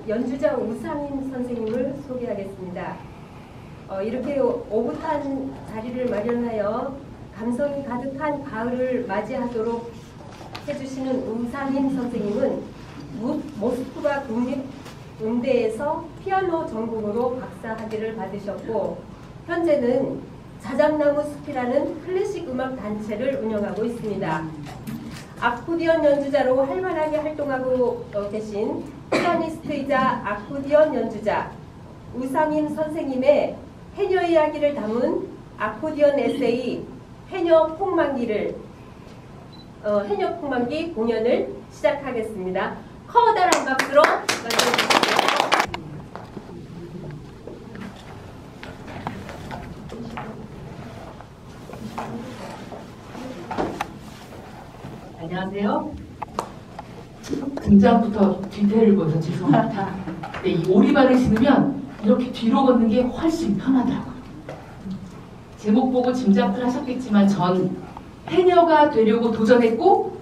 연주자 우상인 선생님을 소개하겠습니다. 이렇게 오붓한 자리를 마련하여 감성이 가득한 가을을 맞이하도록 해주시는 우상인 선생님은 모스크바 국립음대에서 피아노 전공으로 박사학위를 받으셨고 현재는 자작나무 숲이라는 클래식 음악 단체를 운영하고 있습니다. 아코디언 연주자로 활발하게 활동하고 계신 피아니스트이자 아코디언 연주자 우상인 선생님의 해녀 이야기를 담은 아코디언 에세이 해녀 폭망기 공연을 시작하겠습니다. 커다란 박수로 맞이해주십시오. 안녕하세요. 등장부터 뒤태를 보여서 죄송합니다. 네, 이 오리발을 신으면 이렇게 뒤로 걷는 게 훨씬 편하더라고요. 제목 보고 짐작을 하셨겠지만 전 해녀가 되려고 도전했고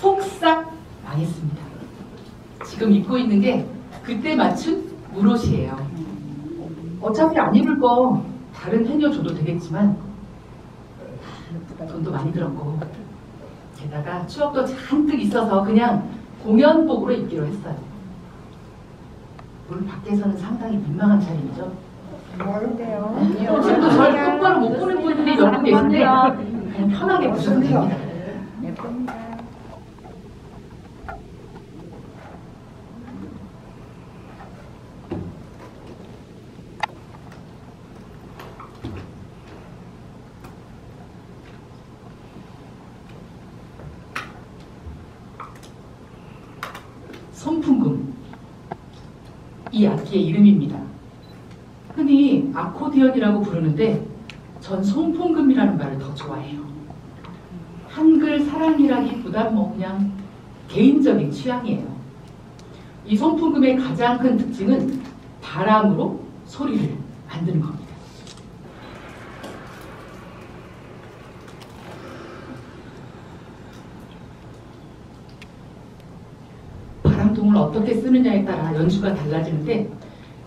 폭삭 망했습니다. 지금 입고 있는 게 그때 맞춘 물옷이에요. 어차피 안 입을 거 다른 해녀 줘도 되겠지만 돈도 많이 들었고 게다가 추억도 잔뜩 있어서 그냥 공연복으로 입기로 했어요. 물론 밖에서는 상당히 민망한 차림이죠. 뭐인데요? 지금도 저를 똑바로 못 보는 분들이 몇 분 계신데 그냥 편하게 보셔도 됩니다. 예쁩니다. 손풍금, 이 악기의 이름입니다. 흔히 아코디언이라고 부르는데 전 손풍금이라는 말을 더 좋아해요. 한글 사랑이라기보단 그냥 개인적인 취향이에요. 이 손풍금의 가장 큰 특징은 바람으로 소리를 만드는 겁니다. 바람통을 어떻게 쓰느냐에 따라 연주가 달라지는데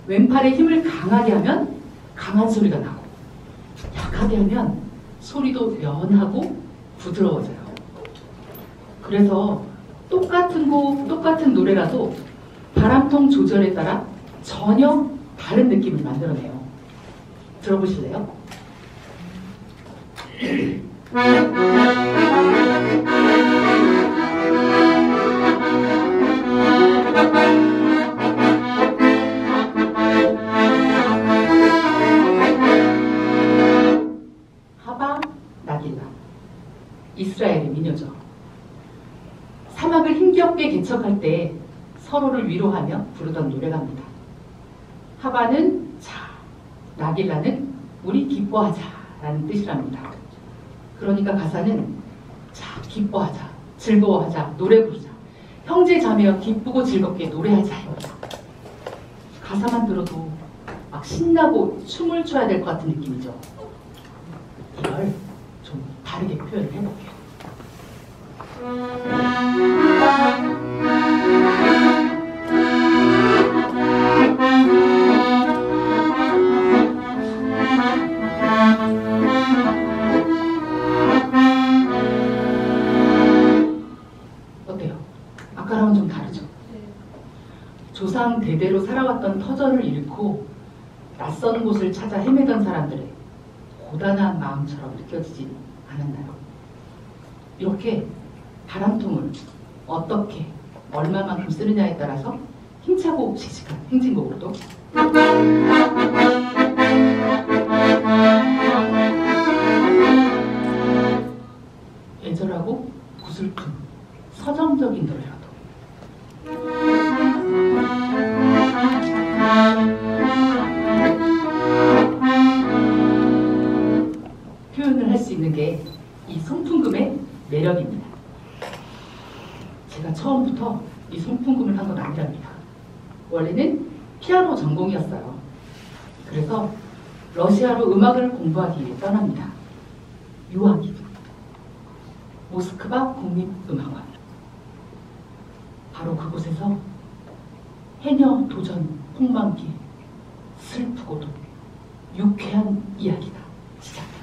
왼팔에 힘을 강하게 하면 강한 소리가 나고 약하게 하면 소리도 연하고 부드러워져요. 그래서 똑같은 곡, 똑같은 노래라도 바람통 조절에 따라 전혀 다른 느낌을 만들어내요. 들어보실래요? 하바 나길라, 이스라엘의 민요죠. 사막을 힘겹게 개척할 때 서로를 위로하며 부르던 노래갑니다. 하바는 자, 나길라는 우리 기뻐하자 라는 뜻이랍니다. 그러니까 가사는 자, 기뻐하자, 즐거워하자, 노래 부르자, 형제 자매여 기쁘고 즐겁게 노래하자입니다. 가사만 들어도 막 신나고 춤을 춰야 될 것 같은 느낌이죠. 이걸 좀 다르게 표현을 해볼게요. 어때요? 아까랑은 좀 다르죠? 조상 대대로 살아왔던 터전을 잃고 낯선 곳을 찾아 헤매던 사람들의 고단한 마음처럼 느껴지지 않았나요? 이렇게 바람통을 어떻게 얼마만큼 쓰느냐에 따라서 힘차고 씩씩한 행진곡으로도 애절하고 구슬픈 서정적인 노래로도 표현을 할 수 있는 게 이 송풍금의 매력입니다. 제가 처음부터 이 송풍금을 한 건 아니랍니다. 원래는 피아노 전공이었어요. 그래서 러시아로 음악을 공부하기 위해 떠납니다. 유학이 모스크바 국립음악원. 바로 그곳에서 해녀 도전 홍만기의 슬프고도 유쾌한 이야기가 시작됩니다.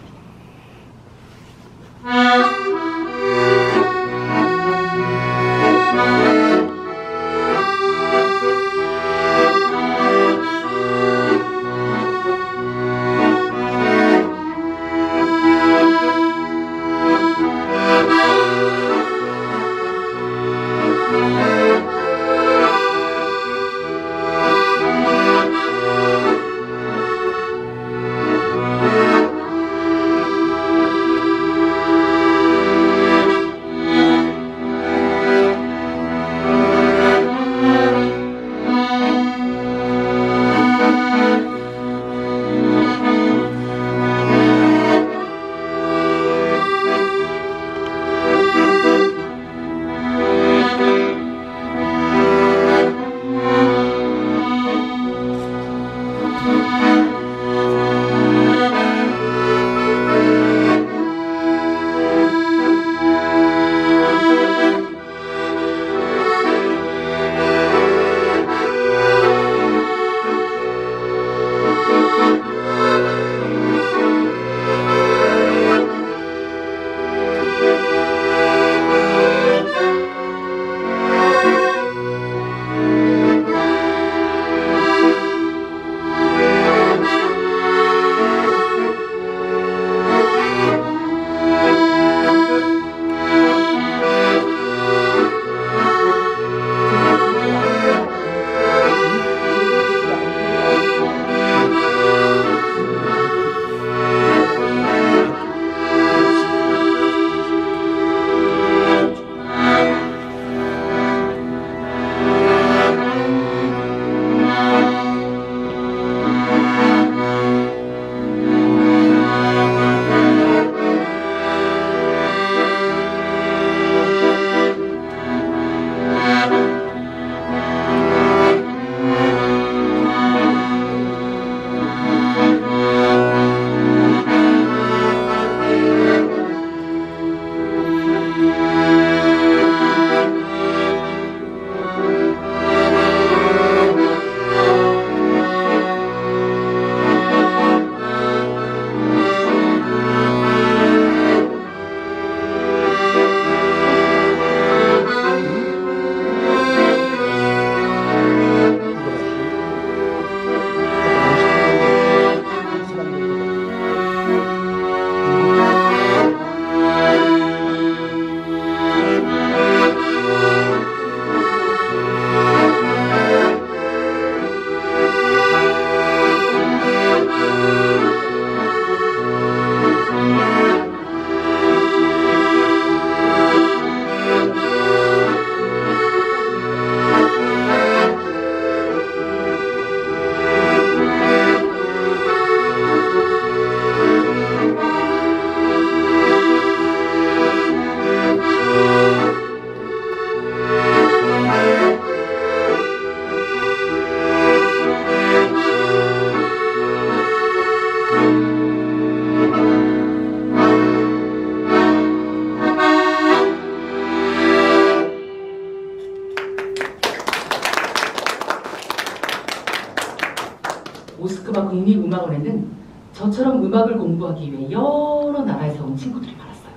저처럼 음악을 공부하기 위해 여러 나라에서 온 친구들이 많았어요.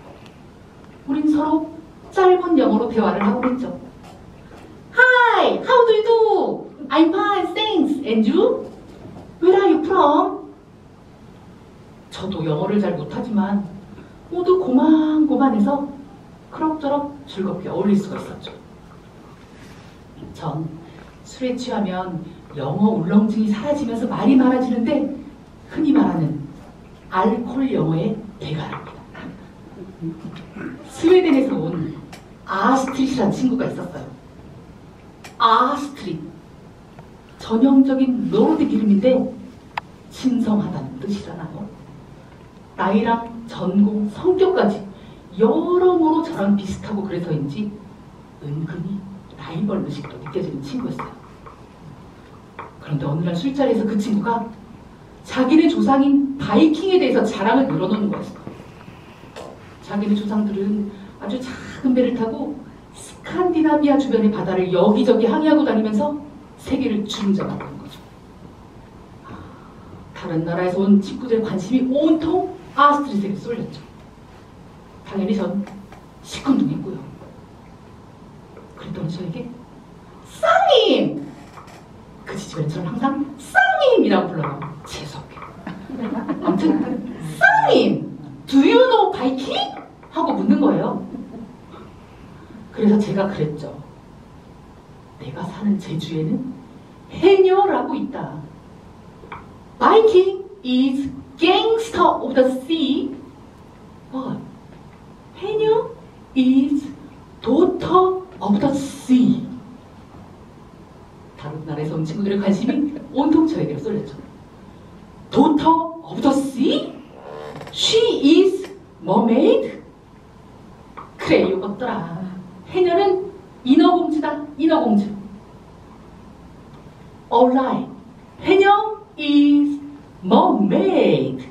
우린 서로 짧은 영어로 대화를 하고 있죠. Hi, how do you do? I'm fine, thanks. And you? Where are you from? 저도 영어를 잘 못하지만 모두 고만고만해서 그럭저럭 즐겁게 어울릴 수가 있었죠. 전 술에 취하면 영어 울렁증이 사라지면서 말이 많아지는데 흔히 말하는 알코올 영어의 대가랍니다. 스웨덴에서 온 아스트릿이라는 친구가 있었어요. 아스트릿. 전형적인 노르딕 이름인데 신성하다는 뜻이잖아요. 나이랑 전공, 성격까지 여러모로 저랑 비슷하고 그래서인지 은근히 라이벌 의식도 느껴지는 친구였어요. 그런데 어느 날 술자리에서 그 친구가 자기네 조상인 바이킹에 대해서 자랑을 늘어놓는 거였어요. 자기네 조상들은 아주 작은 배를 타고 스칸디나비아 주변의 바다를 여기저기 항해하고 다니면서 세계를 주름잡았다는 거죠. 다른 나라에서 온 친구들의 관심이 온통 아스트릿에게 쏠렸죠. 당연히 전 시큰둥했고요. 그랬더니 저에게 쌍님! 그 지점에 저는 항상 쌍님이라고 불러요. 재수없게. 아무튼 쌍님! Do you know 바이킹? 하고 묻는 거예요. 그래서 제가 그랬죠. 내가 사는 제주에는 해녀라고 있다. Viking is gangster of the sea, but 해녀 is daughter of the sea. 다른 나라에서 온 친구들의 관심이 온통 저에게로 쏠렸죠. Daughter of the sea? She is mermaid? 그래, 이것더라. 해녀는 인어공주다, 인어공주. Alright, 해녀 is mermaid.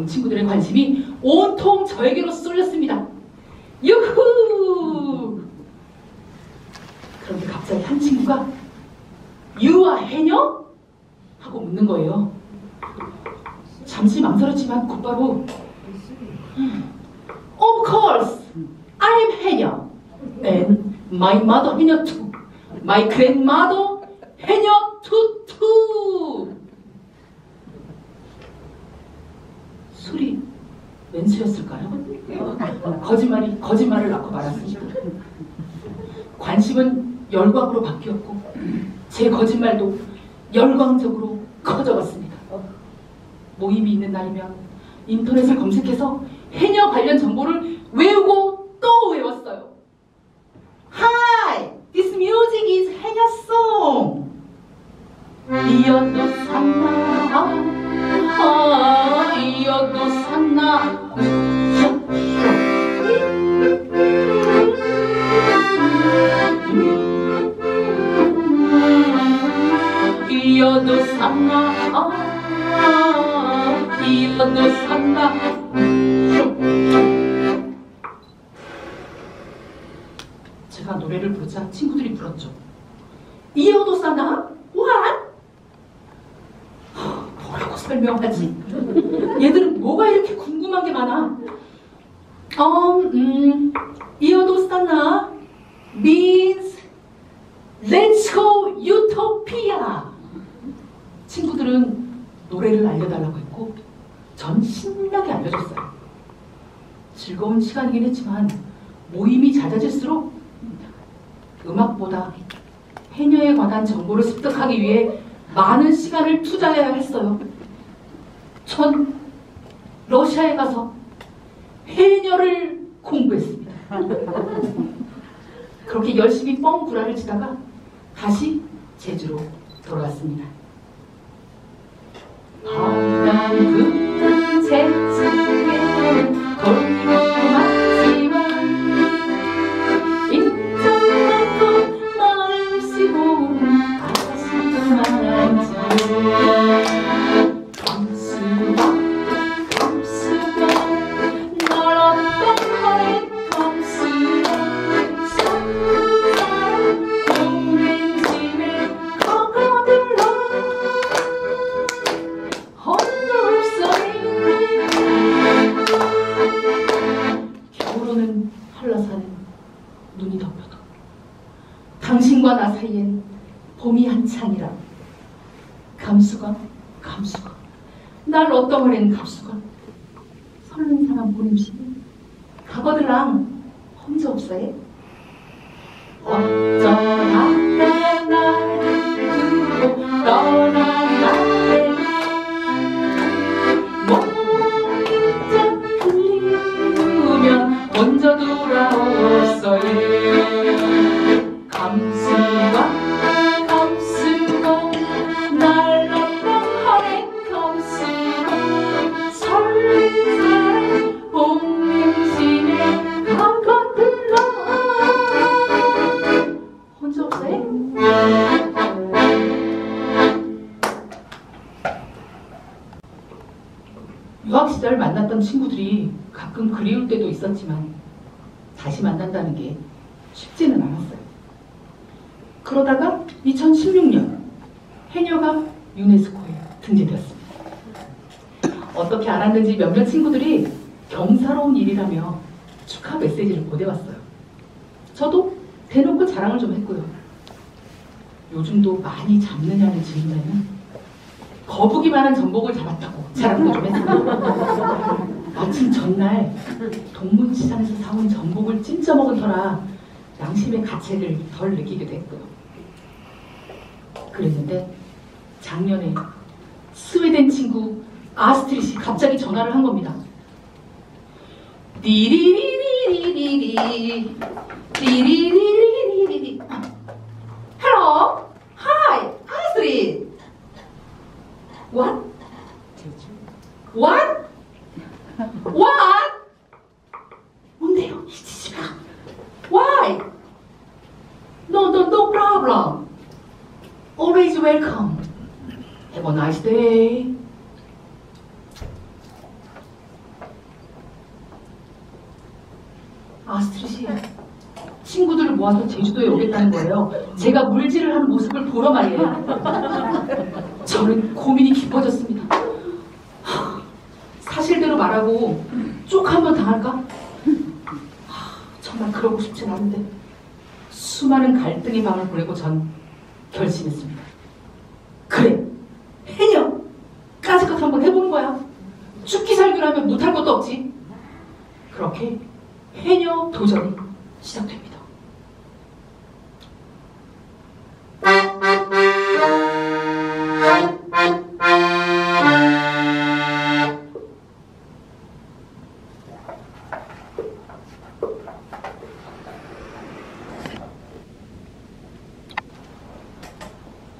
친구들의 관심이 온통 저에게로 쏠렸습니다. 유후! 그런데 갑자기 한 친구가 You are 해녀? 하고 묻는 거예요. 잠시 망설였지만 곧바로 Of course, I'm 해녀. And my mother 해녀 too. My grandmother 해녀 too. 술이 웬수였을까요? 거짓말을 낳고 말았습니다. 관심은 열광으로 바뀌었고 제 거짓말도 열광적으로 커져갔습니다. 모임이 있는 날이면 인터넷을 검색해서 해녀 관련 정보를 외우고 또 외웠어요. Hi! This music is 해녀 song! 이어도 산나 이어도 산나 이어도 산나 이어도 산나 제가 노래를 부르자 친구들이 불렀죠. 이어도 산나? What? 뭐라고 설명하지? 얘들은 뭐가 이렇게 궁금한 게 많아? 이어도 산나 means Let's go utopia. 친구들은 노래를 알려달라고 했고 전 신나게 알려줬어요. 즐거운 시간이긴 했지만 모임이 잦아질수록 음악보다 해녀에 관한 정보를 습득하기 위해 많은 시간을 투자해야 했어요. 전 러시아에 가서 해녀를 공부했습니다. 그렇게 열심히 뻥구라를 치다가 다시 제주로 돌아왔습니다. 험난 그 제주에 돌고 왔지만 인정만큼 마음씨고 아쉽지만 감수가 널 어떤 거에 감수가 산산 오랜 집에 거거들러 겨울오는 한라산 눈이 덮여도 당신과 나 사이엔 봄이 한창이라 감수가 날 어떠하랜 감수가 설른 사람 보림시 가거들랑 혼자 없어해 어쩌다 나를 두고 떠난 나의 먼저 돌아왔어요. 감수가 날 어떠하랜 감수가 설레는 사랑 봄냄심에 가거들러 혼자 없어요? 유학 시절 만났던 친구들이 가끔 그리울 때도 있었지만 다시 만난다는 게 쉽지는 않았어요. 그러다가 2016년 해녀가 유네스코에 등재되었습니다. 어떻게 알았는지 몇몇 친구들이 경사로운 일이라며 축하 메시지를 보내왔어요. 저도 대놓고 자랑을 좀 했고요. 요즘도 많이 잡느냐는 질문에는 거북이 많은 전복을 잡았다고 자랑도 좀 했습니다. 마침 전날 동문시장에서 사온 전복을 찜쪄 먹은 터라 양심의 가책을 덜 느끼기도 했고요. 그랬는데 작년에 스웨덴 친구 아스트릿이 갑자기 전화를 한 겁니다. 띠리리리리리리 띠리리리리리리 Hello, hi, Astrid. What? What? What? 뭔데요? 이 지지가. Why? No problem. Always welcome. Have a nice day. 아스트릿이 친구들을 모아서 제주도에 오겠다는 거예요. 제가 물질을 하는 모습을 보러 말이에요. 저는 고민이 깊어졌습니다. 사실대로 말하고 쪽 한번 당할까? 정말 그러고 싶진 않은데 수많은 갈등의 밤을 보내고 전 결심했습니다. 그래, 해녀! 까짓것 한번 해보는 거야. 죽기 살기로 하면 못할 것도 없지. 그렇게 해녀 도전이 시작됩니다.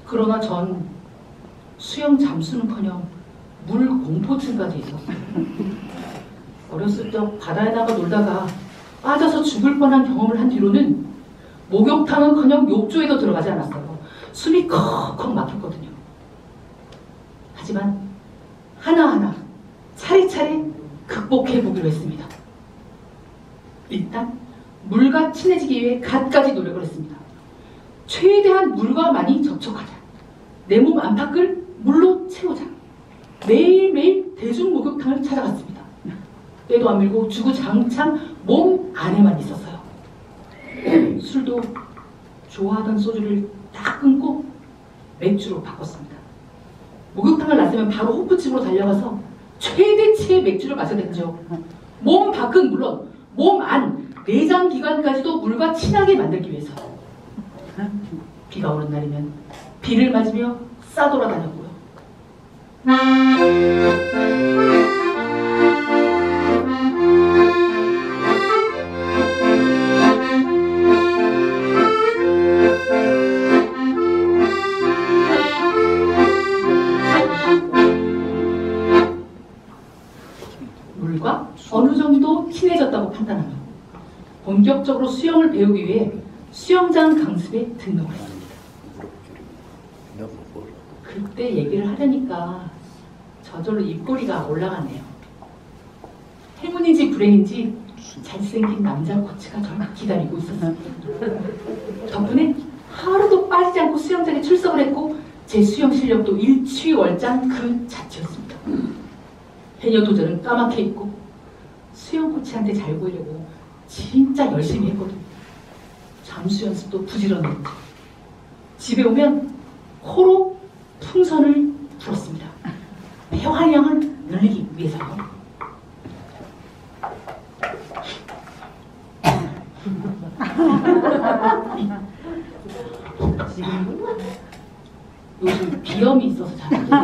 그러나 전 수영 잠수는커녕 물 공포증까지 있었어요. 어렸을 적 바다에 나가 놀다가 빠져서 죽을 뻔한 경험을 한 뒤로는 목욕탕은커녕 욕조에도 들어가지 않았어요. 숨이 컥컥 막혔거든요. 하지만 하나하나 차례차례 극복해보기로 했습니다. 일단 물과 친해지기 위해 갖가지 노력을 했습니다. 최대한 물과 많이 접촉하자. 내 몸 안팎을 물로 채우자. 매일매일 대중목욕탕을 찾아갔습니다. 때도 안 밀고 주구장창 몸 안에만 있었어요. 술도 좋아하던 소주를 딱 끊고 맥주로 바꿨습니다. 목욕탕을 나서면 바로 호프집으로 달려가서 최대치의 맥주를 마셔댔죠. 몸 밖은 물론 몸 안, 내장 기관까지도 물과 친하게 만들기 위해서. 비가 오는 날이면 비를 맞으며 싸돌아다녔고요. 수영을 배우기 위해 수영장 강습에 등록을 했습니다. 그때 얘기를 하려니까 저절로 입꼬리가 올라가네요. 행운인지 불행인지 잘생긴 남자 코치가 저를 기다리고 있었습니다. 덕분에 하루도 빠지지 않고 수영장에 출석을 했고 제 수영 실력도 일취월장 그 자체였습니다. 해녀 도전은 까맣게 있고 수영 코치한테 잘 보이려고 진짜 열심히 했거든요. 잠수 연습도 부지런했고 집에 오면 코로 풍선을 불었습니다. 폐활량을 늘리기 위해서요. 요즘 비염이 있어서 잘 안 돼요.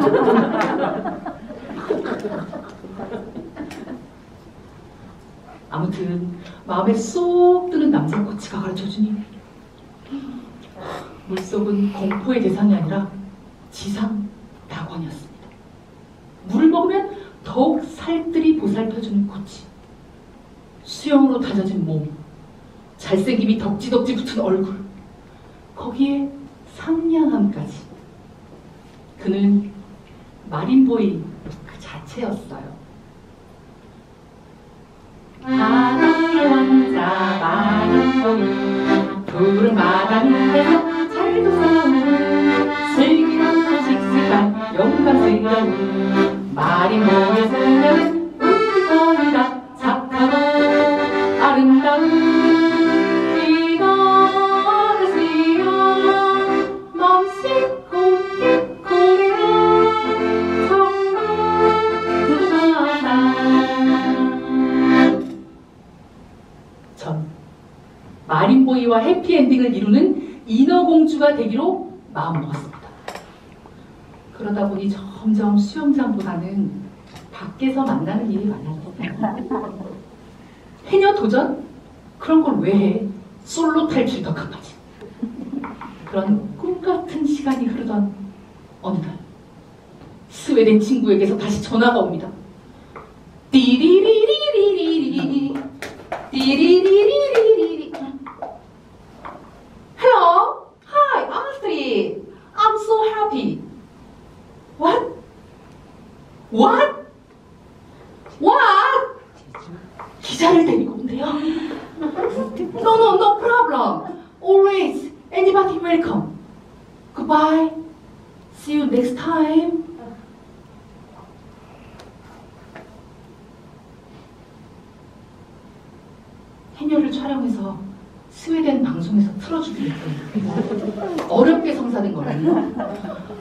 아무튼 마음에 쏙 드는 남자 코치가 가르쳐주니 물속은 공포의 대상이 아니라 지상 낙원이었습니다. 물을 먹으면 더욱 살뜰히 보살펴주는 코치, 수영으로 다져진 몸, 잘생김이 덕지덕지 붙은 얼굴, 거기에 상냥함까지. 그는 마린보이 그 자체였어요. 바다의 왕자 마린보이, 푸른 바다 밑에서 잘도 싸우는 슬기롭고 씩씩한 영광스러운 마린보이의 소녀는 웃기거리다 착하고 아름다운 마린보이와 해피엔딩을 이루는 인어공주가 되기로 마음먹었습니다. 그러다 보니 점점 수영장보다는 밖에서 만나는 일이 많아졌어요. 해녀 도전? 그런 걸 왜 해? 솔로 탈출 더 급하지. 그런 꿈같은 시간이 흐르던 어느 날 스웨덴 친구에게서 다시 전화가 옵니다. 띠리리리리리리 띠리리리리리리. Hello, hi, Astrid. I'm so happy. What? What? What? 기자를 데리고 온대요. No problem. Always, anybody welcome. Goodbye. See you next time. 해녀를 촬영해서 스웨덴 방송에서 틀어주기로 했더니 어렵게 성사된 거라니요.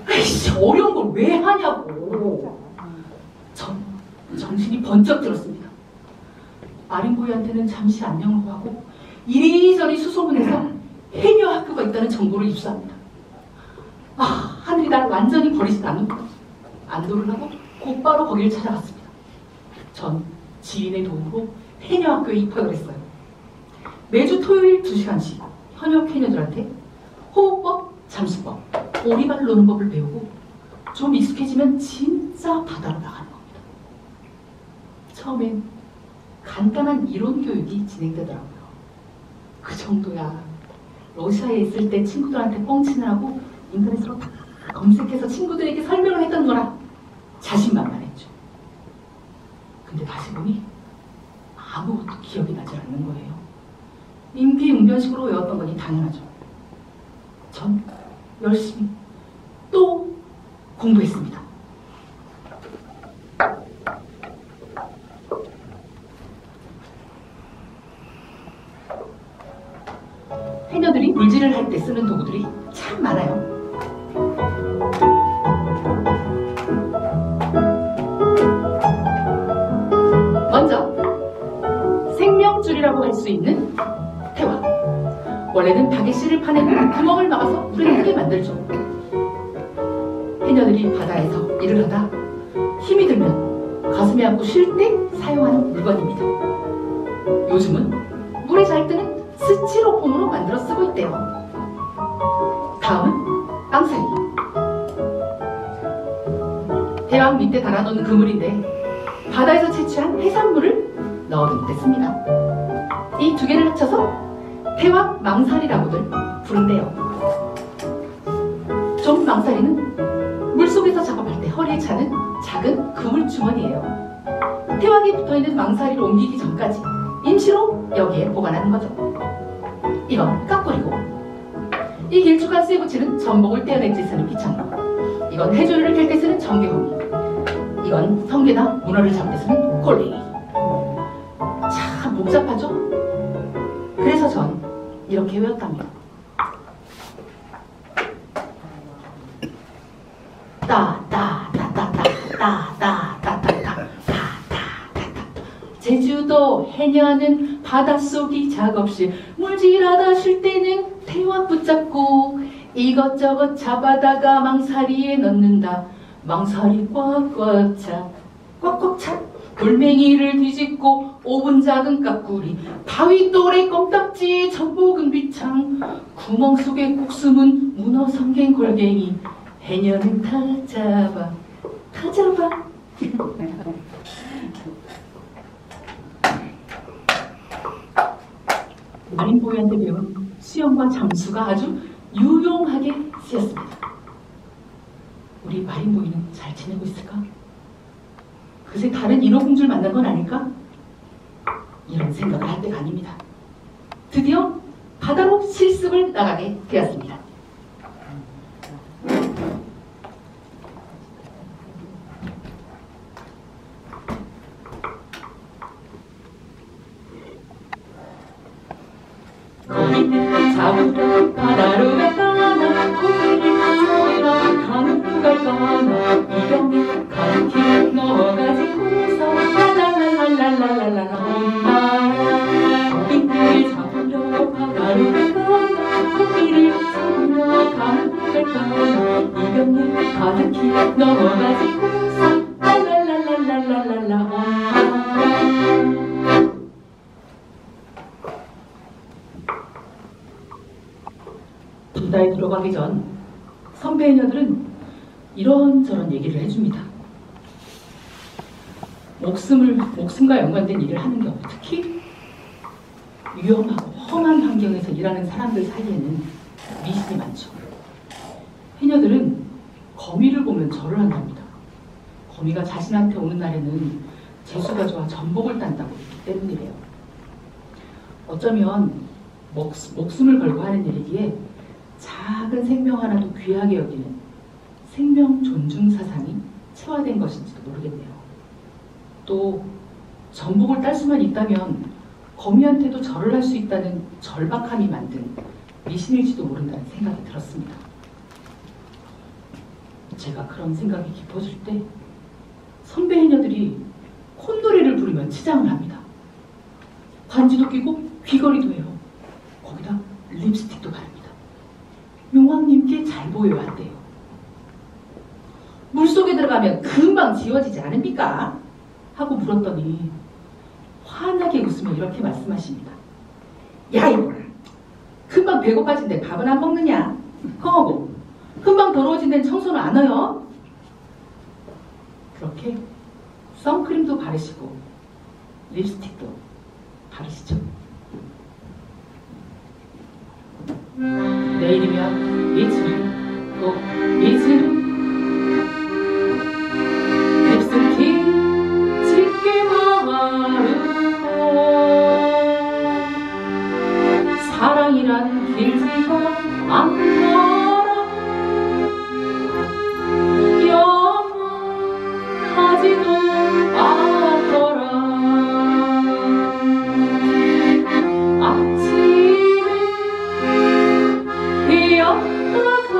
에이씨, 어려운 걸 왜 하냐고. 전 정신이 번쩍 들었습니다. 마린보이한테는 잠시 안녕을 구하고 이리저리 수소문해서 해녀 학교가 있다는 정보를 입수합니다. 하늘이 날 완전히 버리진 않는구나. 안도를 하고 곧바로 거기를 찾아갔습니다. 전 지인의 도움으로 해녀 학교에 입학을 했어요. 매주 토요일 2시간씩 현역 해녀들한테 호흡법, 잠수법, 오리발 노는 법을 배우고 좀 익숙해지면 진짜 바다로 나가는 겁니다. 처음엔 간단한 이론 교육이 진행되더라고요. 그 정도야. 러시아에 있을 때 친구들한테 뻥치느라고 인터넷으로 다 검색해서 친구들에게 설명을 했던 거라 자신만만했죠. 근데 다시 보니 아무것도 기억이 나지 않는 거예요. 임기응변식으로 외웠던 거니 당연하죠. 전 열심히 또 공부했습니다. 해녀들이 물질을 할 때 쓰는 도구들이 참 많아요. 먼저 생명줄이라고 할 수 있는 태화. 원래는 닭의 씨를 파내고 구멍을 막아서 물에 뜨게 만들죠. 해녀들이 바다에서 일을 하다 힘이 들면 가슴에 안고 쉴 때 사용하는 물건입니다. 요즘은 물에 잘 뜨는 스티로폼으로 만들어 쓰고 있대요. 다음은 빵사리. 대왕 밑에 달아놓는 그물인데 바다에서 채취한 해산물을 넣어둘 때 씁니다. 이 두 개를 합쳐서 태왕 망사리라고들 부른대요. 좀 망사리는 물속에서 작업할 때 허리에 차는 작은 그물 주머니예요. 태왕이 붙어있는 망사리를 옮기기 전까지 임시로 여기에 보관하는 거죠. 이건 깍불이고, 이 길쭉한 쇠 붙이는 전복을 떼어낼 때 쓰는 비창, 이건 해조류를 캘 때 쓰는 전개호미, 이건 성게나 문어를 잡을 때 쓰는 꼴랭이. 참 복잡하죠? 그래서 전 이렇게 외웠답니다. 제주도 해녀는 바닷속이 작업실, 물질하다 쉴 때는 태왕 붙잡고 이것저것 잡아다가 망사리에 넣는다. 망사리 꽉꽉 차, 꽉꽉 차. 돌멩이를 뒤집고 5분 작은 깍구리, 바위 또래 껌딱지 전복은 비창, 구멍 속에 꼭 숨은 문어 성갱 골갱이, 해녀는 다 잡아, 다 잡아. 마린보이한테 배운 수영과 잠수가 아주 유용하게 쓰였습니다. 우리 마린보이는 잘 지내고 있을까? 그새 다른 인어공주를 만난 건 아닐까? 이런 생각을 할 때가 아닙니다. 드디어 바다로 실습을 나가게 되었습니다. 고기를 잡으러 바다로 갔다나, 고기를 잡으러 가는 누가 가나, 이병에 가는 길 넘어가지고서 랄랄랄랄랄랄랄라 온다. 고기를 잡으러 바다로 갔다나, 고기를 잡으러 가는 누가 가나, 이병에 가는 길 넘어가지고서 랄랄랄랄랄랄라 온다. 바다에 들어가기 전 선배 해녀들은 이런저런 얘기를 해줍니다. 목숨과 연관된 일을 하는 경우, 특히 위험하고 험한 환경에서 일하는 사람들 사이에는 미신이 많죠. 해녀들은 거미를 보면 절을 한답니다. 거미가 자신한테 오는 날에는 재수가 좋아 전복을 딴다고 했기 때문이래요. 어쩌면 목숨을 걸고 하는 일이기에 작은 생명 하나도 귀하게 여기는 생명 존중 사상이 체화된 것인지도 모르겠네요. 또 전복을 딸 수만 있다면 거미한테도 절을 할 수 있다는 절박함이 만든 미신일지도 모른다는 생각이 들었습니다. 제가 그런 생각이 깊어질 때 선배 해녀들이 콧노래를 부르며 치장을 합니다. 반지도 끼고 귀걸이도 해요. 거기다 립스틱도 바릅니다. 용왕님께 잘 보여야 한대요. 물속에 들어가면 금방 지워지지 않습니까? 하고 물었더니 환하게 웃으며 이렇게 말씀하십니다. 야 이거라, 금방 배고파진 데 밥은 안 먹느냐? 허고 금방 더러워진 데는 청소는 안 해요? 그렇게 선크림도 바르시고 립스틱도 바르시죠. 내일이면 이슬, 또 이슬, 립스틱 짙게 바르고 사랑이란 길지가 않더라, 영원하지도 않더라. 아침에 되었다가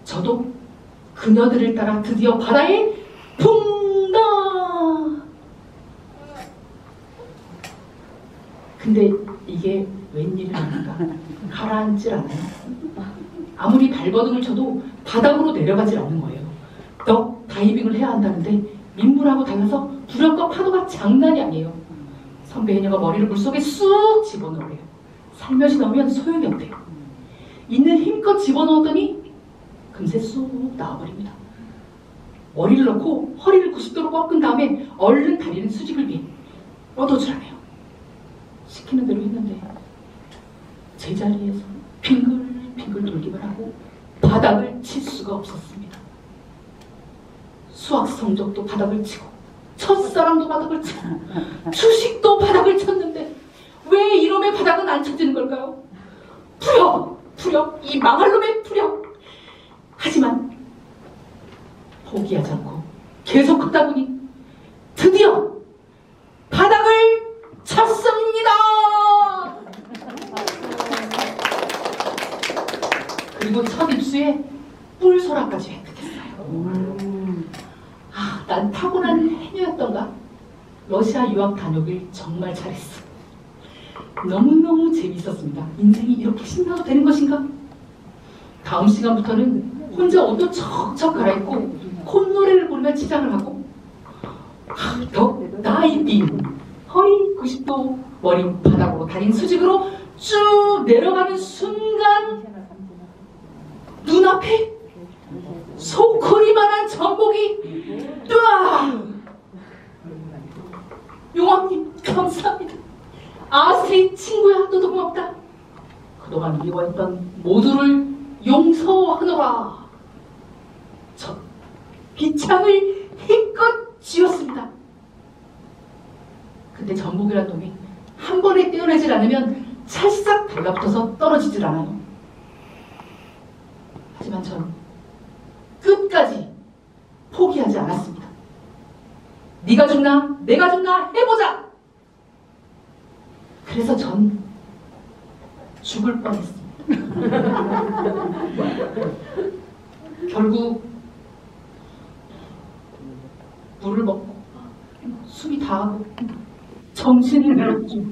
저도 그녀들을 따라 드디어 바다에 풍덩! 근데 이게 웬일입니까? 가라앉질 않아요. 아무리 발버둥을 쳐도 바닥으로 내려가질 않는 거예요. 더 다이빙을 해야 한다는데 민물하고 달라서 부력과 파도가 장난이 아니에요. 선배 해녀가 머리를 물속에 쑥 집어넣으래요. 살며시 넣으면 소용이 없대요. 있는 힘껏 집어넣었더니 금세 쑥 나와버립니다. 머리를 넣고 허리를 90도로 꺾은 다음에 얼른 다리는 수직을 위해 뻗어주라네요. 시키는 대로 했는데 제자리에서 빙글빙글 돌기만 하고 바닥을 칠 수가 없었습니다. 수학 성적도 바닥을 치고 첫사랑도 바닥을 치고 주식도 바닥을 쳤는데 왜 이놈의 바닥은 안 쳐지는 걸까요? 이 망할 놈의 부력. 하지만 포기하지 않고 계속 걷다 보니 드디어 바닥을 쳤습니다. 그리고 첫 입수에 뿔소라까지 획득했어요. 난 타고난 해녀였던가? 러시아 유학 다녀오길 정말 잘했어. 너무너무 재미있었습니다. 인생이 이렇게 신나도 되는 것인가? 다음 시간부터는 혼자 옷도 척척 갈아입고 콧노래를 부르며 치장을 하고 더 다이빙 허리 90도 머리 바닥으로 다린 수직으로 쭉 내려가는 순간 눈앞에 소쿠리만한 전복이 뜨아! 용왕님 감사합니다. 아스트리 친구야 너도 고맙다. 그동안 미워했던 모두를 용서하노라. 저 비창을 힘껏 쥐었습니다. 근데 전복이란 놈이 한 번에 떼어내질 않으면 찰싹 달라붙어서 떨어지질 않아요. 하지만 전 끝까지 포기하지 않았습니다. 네가 죽나 내가 죽나 해보자. 그래서 전 죽을 뻔했습니다. 결국 물을 먹고 숨이 다하고 정신을 잃었죠.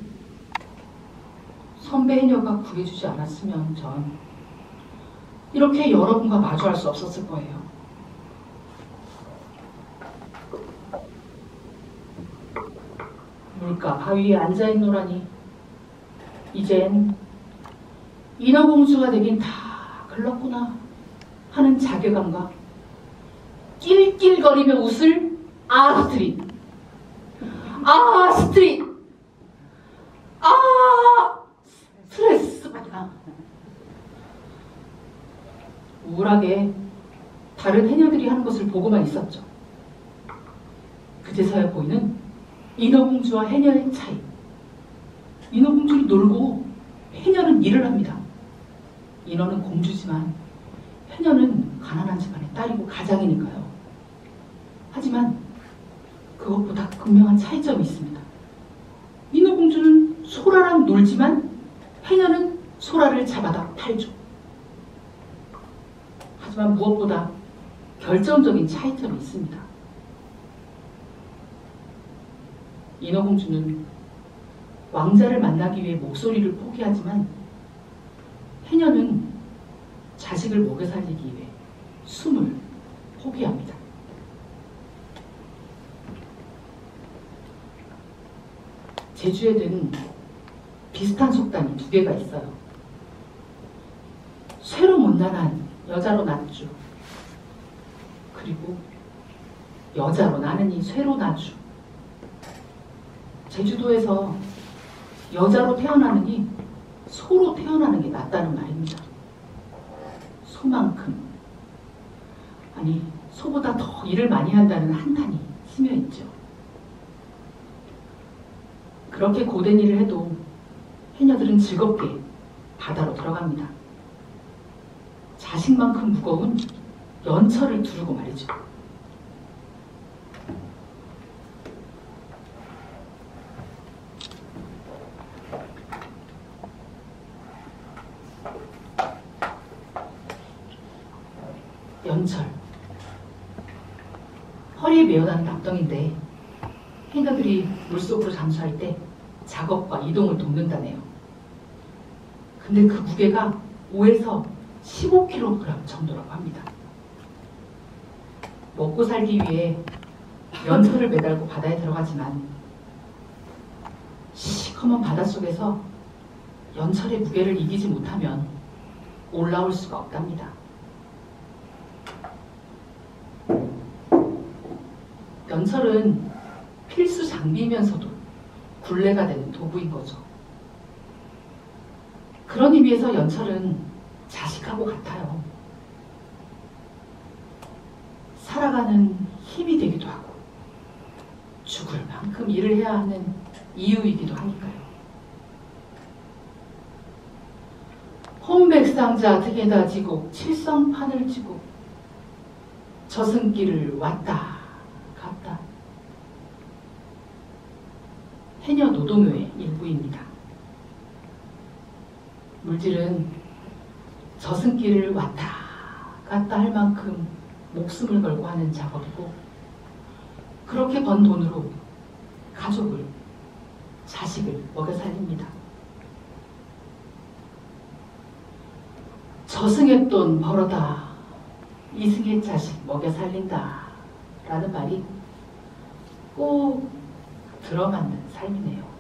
선배 해녀가 구해주지 않았으면 전 이렇게 여러분과 마주할 수 없었을 거예요. 물가 바위에 앉아있노라니 이젠 인어공주가 되긴 다 글렀구나 하는 자괴감과 낄낄거리며 웃을 아스트릿 스트레스 받아. 우울하게 다른 해녀들이 하는 것을 보고만 있었죠. 그제서야 보이는 인어공주와 해녀의 차이. 인어공주는 놀고 해녀는 일을 합니다. 인어는 공주지만 해녀는 가난한 집안의 딸이고 가장이니까요. 하지만 그것보다 분명한 차이점이 있습니다. 인어공주는 소라랑 놀지만 해녀는 소라를 잡아다 팔죠. 하지만 무엇보다 결정적인 차이점이 있습니다. 인어공주는 왕자를 만나기 위해 목소리를 포기하지만 해녀는 자식을 먹여 살리기 위해 숨을 포기합니다. 제주에는 비슷한 속담이 두 개가 있어요. 쇠로 못난한 여자로 낳주, 그리고 여자로 나느니 쇠로 낳주. 제주도에서 여자로 태어나느니 소로 태어나는 게 낫다는 말입니다. 소만큼, 아니 소보다 더 일을 많이 한다는 한탄이 스며있죠. 그렇게 고된 일을 해도 해녀들은 즐겁게 바다로 들어갑니다. 자식만큼 무거운 연철을 두르고 말이죠. 허리에 메어나는 납덩인데 해녀들이 물속으로 잠수할 때 작업과 이동을 돕는다네요. 근데 그 무게가 5에서 15kg 정도라고 합니다. 먹고 살기 위해 연철을 매달고 바다에 들어가지만 시커먼 바닷속에서 연철의 무게를 이기지 못하면 올라올 수가 없답니다. 연철은 필수 장비이면서도 굴레가 되는 도구인 거죠. 그런 의미에서 연철은 자식하고 같아요. 살아가는 힘이 되기도 하고 죽을 만큼 일을 해야 하는 이유이기도 하니까요. 혼백상자 등에다 지고 칠성판을 쥐고 저승길을 왔다 갔다. 해녀 노동요의 일부입니다. 물질은 저승길을 왔다 갔다 할 만큼 목숨을 걸고 하는 작업이고, 그렇게 번 돈으로 가족을, 자식을 먹여 살립니다. 저승의 돈 벌어다 이승의 자식 먹여 살린다 라는 말이 꼭 들어맞는 삶이네요.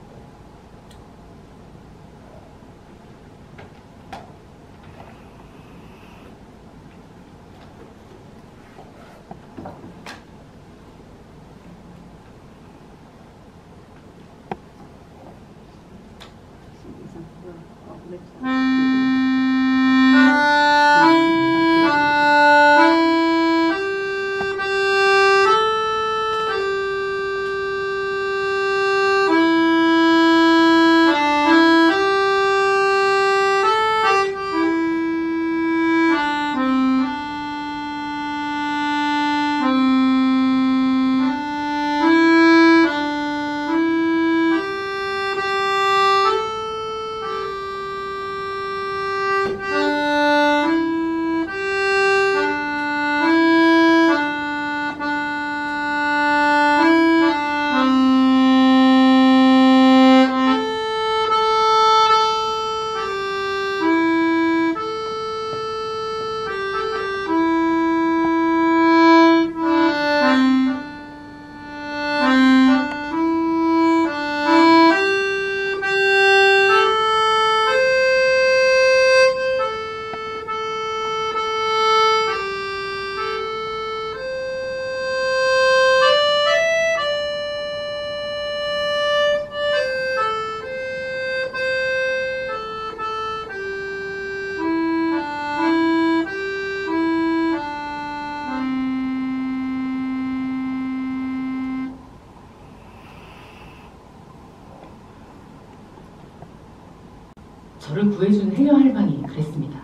저를 구해준 해녀 할망이 그랬습니다.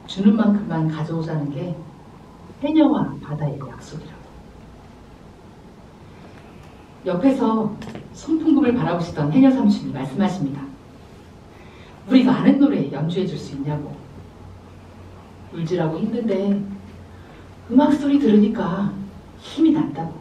주는 만큼만 가져오자는 게 해녀와 바다의 약속이라고. 옆에서 손풍금을 바라보시던 해녀 삼촌이 말씀하십니다. 우리가 아는 노래 연주해 줄 수 있냐고. 울지라고 힘든데 음악 소리 들으니까 힘이 난다고.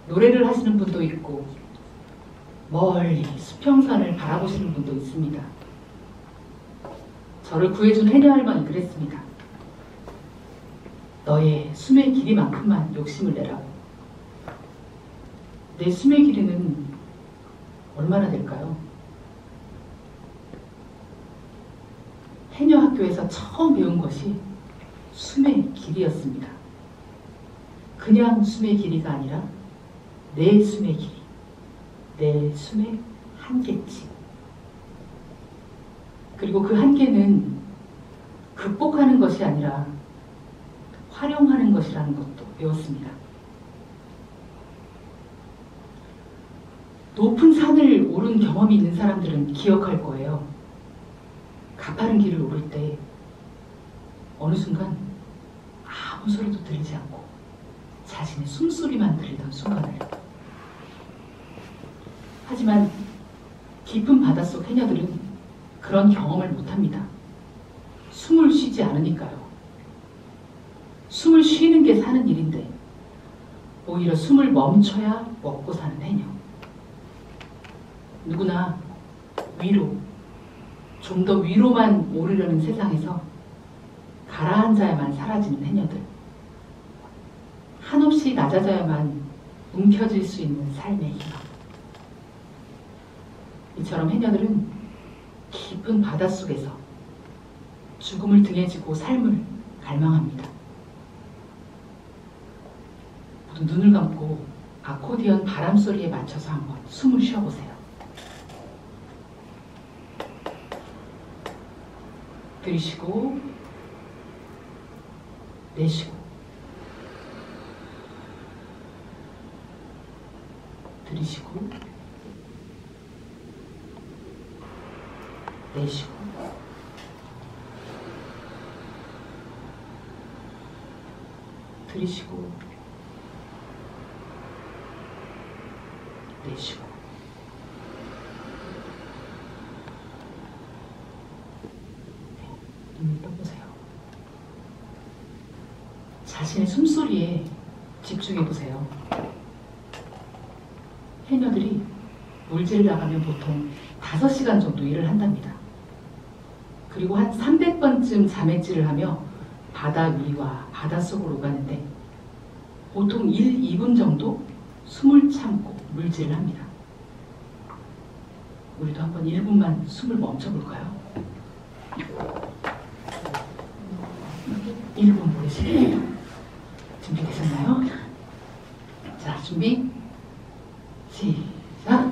노래를 하시는 분도 있고 멀리 수평선을 바라보시는 분도 있습니다. 저를 구해준 해녀 할머니 그랬습니다. 너의 숨의 길이만큼만 욕심을 내라고. 내 숨의 길이는 얼마나 될까요? 해녀 학교에서 처음 배운 것이 숨의 길이였습니다. 그냥 숨의 길이가 아니라 내 숨의 길이, 내 숨의 한계치. 그리고 그 한계는 극복하는 것이 아니라 활용하는 것이라는 것도 배웠습니다. 높은 산을 오른 경험이 있는 사람들은 기억할 거예요. 가파른 길을 오를 때 어느 순간 아무 소리도 들리지 않고 자신의 숨소리만 들리던 순간을. 하지만 깊은 바닷속 해녀들은 그런 경험을 못합니다. 숨을 쉬지 않으니까요. 숨을 쉬는 게 사는 일인데 오히려 숨을 멈춰야 먹고 사는 해녀. 누구나 위로, 좀 더 위로만 오르려는 세상에서 가라앉아야만 사라지는 해녀들. 한없이 낮아져야만 움켜쥘 수 있는 삶의 희망. 이처럼 해녀들은 깊은 바닷속에서 죽음을 등에 지고 삶을 갈망합니다. 모두 눈을 감고 아코디언 바람소리에 맞춰서 한번 숨을 쉬어보세요. 들이쉬고 내쉬고 들이쉬고 내쉬고 들이쉬고 내쉬고. 눈을 떠보세요. 자신의 숨소리에 집중해보세요. 해녀들이 물질을 나가면 보통 5시간 정도 일을 한답니다. 그리고 한 300번쯤 자매질을 하며 바다 위와 바닷속으로 오가는데 보통 1, 2분 정도 숨을 참고 물질을 합니다. 우리도 한번 1분만 숨을 멈춰볼까요? 1분 보내실게요. 준비되셨나요? 자, 준비 시작!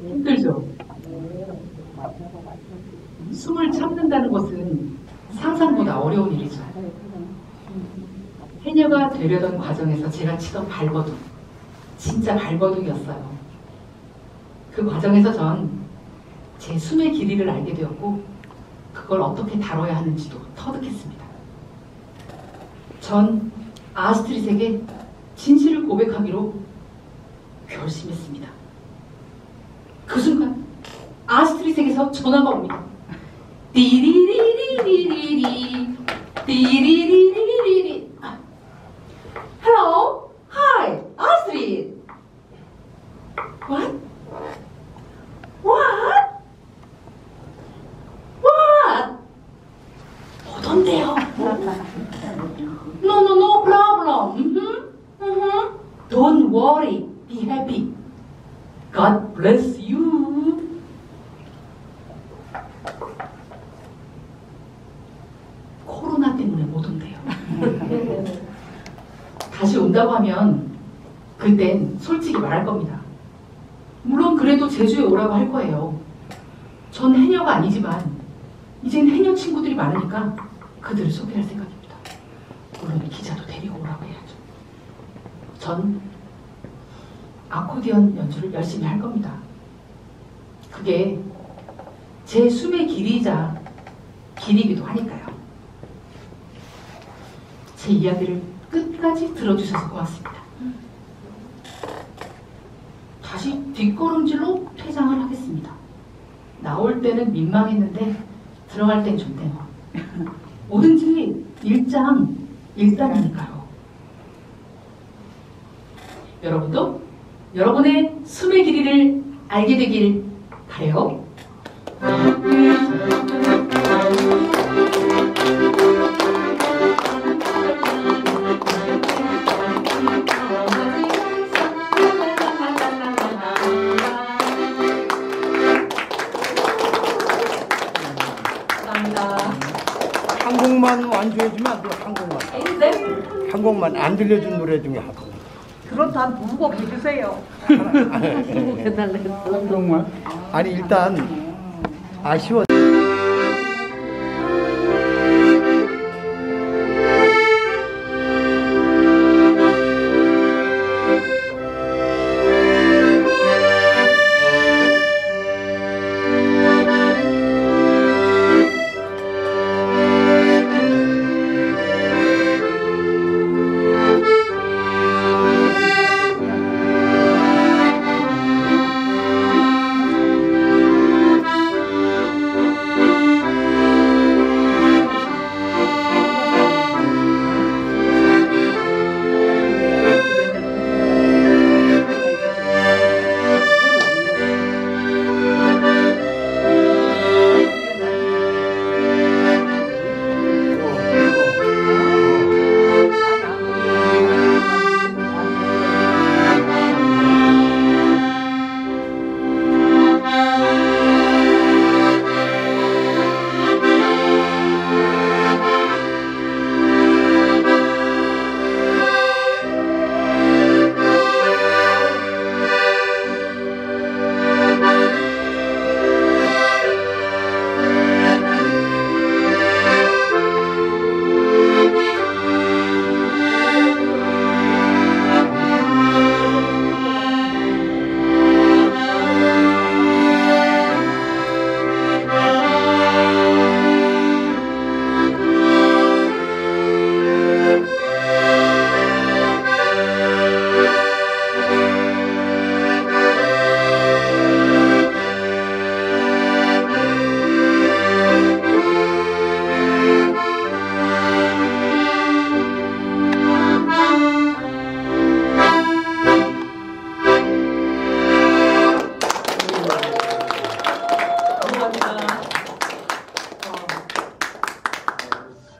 힘들죠? 숨을 참는다는 것은 상상보다 어려운 일이죠. 해녀가 되려던 과정에서 제가 치던 발버둥, 진짜 발버둥이었어요. 그 과정에서 전 제 숨의 길이를 알게 되었고 그걸 어떻게 다뤄야 하는지도 터득했습니다. 전 아스트릿에게 진실을 고백하기로 결심했습니다. 그 순간 아스트릿에게서 전화가 옵니다. 띠리리리리리리 띠리리리리리. Hello, hi, Astrid. What? What? What? 오던데요. No, no, no problem. Don't worry, be happy. God bless you. 코로나 때문에 못 온대요. 다시 온다고 하면 그땐 솔직히 말할 겁니다. 물론 그래도 제주에 오라고 할 거예요. 전 해녀가 아니지만 이젠 해녀 친구들이 많으니까 그들을 소개할 생각입니다. 물론 기자도 데리고 오라고 해야죠. 전 아코디언 연주를 열심히 할 겁니다. 그게 제 숨의 길이자 길이기도 하니까요. 제 이야기를 끝까지 들어주셔서 고맙습니다. 다시 뒷걸음질로 퇴장을 하겠습니다. 나올 때는 민망했는데 들어갈 땐 좋네요. 뭐든지 일단이니까요. 여러분도 여러분의 숨의 길이를 알게 되길 바래요. 한 곡만 완주해주면 안 돼요. 한 곡만. 한 곡만 안 들려준 노래 중에 한 곡. 그럼 다 두곡 해주세요. 한 곡만. 아니 일단 아쉬워.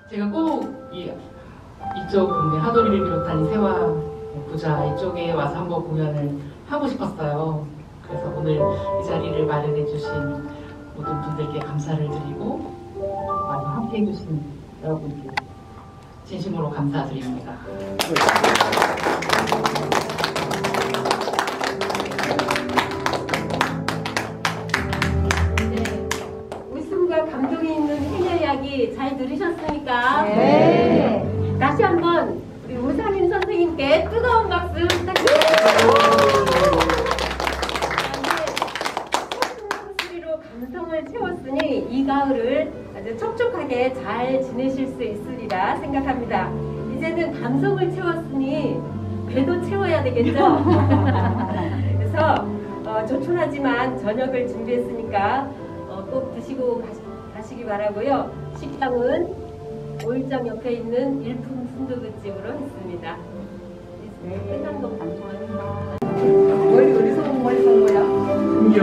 제가 꼭 이쪽 동네 하도리를 비롯한 세화 부자 이쪽에 와서 한번 공연을 하고 싶었어요. 그래서 오늘 이 자리를 마련해 주신 모든 분들께 감사를 드리고 많이 함께해 주신 여러분께 진심으로 감사드립니다. 웃음과 감동이 있는 해녀 이야기 잘 들으셨습니까? 네. 다시 한번 우리 우상인 선생님께 뜨거운 박수 부탁드립니다. 소리로 감성을 채웠으니 이 가을을 아주 촉촉하게 잘 지내실 수 있으리라 생각합니다. 이제는 감성을 채웠으니 배도 채워야 되겠죠? 그래서 조촐하지만 저녁을 준비했으니까 꼭 드시고 가시기 바라고요. 식당은 5일장 옆에 있는 일품 순두부집으로 했습니다. 끝난 거 감사합니다. 머리 어디서 온 거야? 풍경.